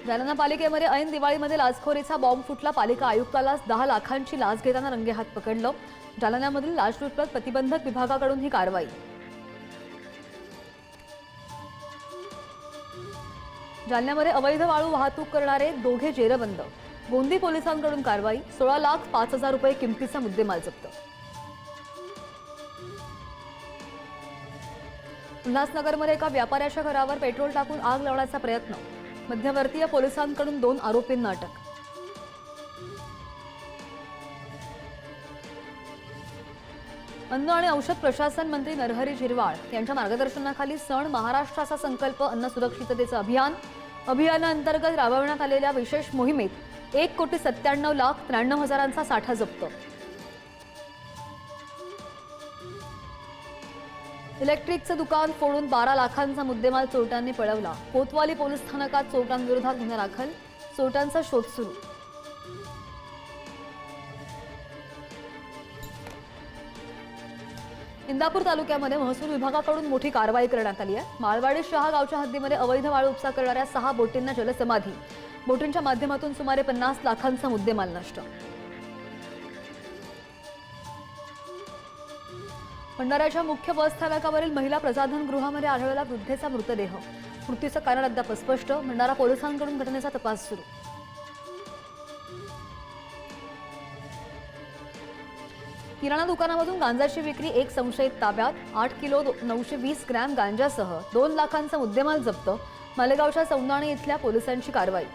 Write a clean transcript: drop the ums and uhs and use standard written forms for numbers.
जालना पालिकेमध्ये ऐन दिवाळीमध्ये लाचखोरीचा बॉम्ब फुटला। पालिका आयुक्ताला 10 लाखांची लाच घेताना रंगेहात पकडलं। जालन्यामधील लाचलुचपत प्रतिबंधक विभागाकडून ही कारवाई। जालन्यामध्ये अवैध वाळू वाहतूक करणारे दोघे जेरबंद। गोंदी पोलिसांकडून कारवाई। 16,05,000 रुपये किमतीचा मुद्देमाल जप्त। उल्हासनगरमध्ये एका व्यापाऱ्याच्या घरावर पेट्रोल टाकून आग लावण्याचा प्रयत्न। मध्यवर्तीय पोलिसांकडून 2 आरोपींना अटक। अन्न आणि औषध प्रशासन मंत्री नरहरी झिरवाळ यांच्या मार्गदर्शनाखाली सण महाराष्ट्राचा संकल्प अन्न सुरक्षिततेचे अभियानाअंतर्गत राबवण्यात आलेल्या विशेष मोहिमेत 1,97,93,000चा साठा जप्त। इलेक्ट्रिकचं दुकान फोडून 12 लाखांचा मुद्देमाल चोरट्यांनी पळवला। कोतवाली पोलीस स्थानकात चोरट्यांविरोधात गुन्हा दाखल। चोरट्यांचा शोध सुरू। इंदापूर तालुक्यामध्ये महसूल विभागाकडून मोठी कारवाई करण्यात आली आहे। माळवाडी शहा गावच्या हद्दीमध्ये अवैध वाळू उपसा करणाऱ्या 6 बोटींना जलसमाधी। बोटींच्या माध्यमातून सुमारे 50 लाखांचा मुद्देमाल नष्ट। भंडाऱ्याच्या मुख्य बस स्थानकावरील महिला प्रसाधन गृहामध्ये आढळला वृद्धेचा मृतदेह। मृत्यूचं कारण अद्याप अस्पष्ट। भंडारा पोलिसांकडून घटनेचा तपास सुरू। किराणा दुकानामधून गांजाची विक्री। एक संशयित ताब्यात। 8 किलो 920 ग्रॅम गांजासह 2 लाखांचा मुद्देमाल जप्त। मालेगावच्या सौंदाणे इथल्या पोलिसांची कारवाई।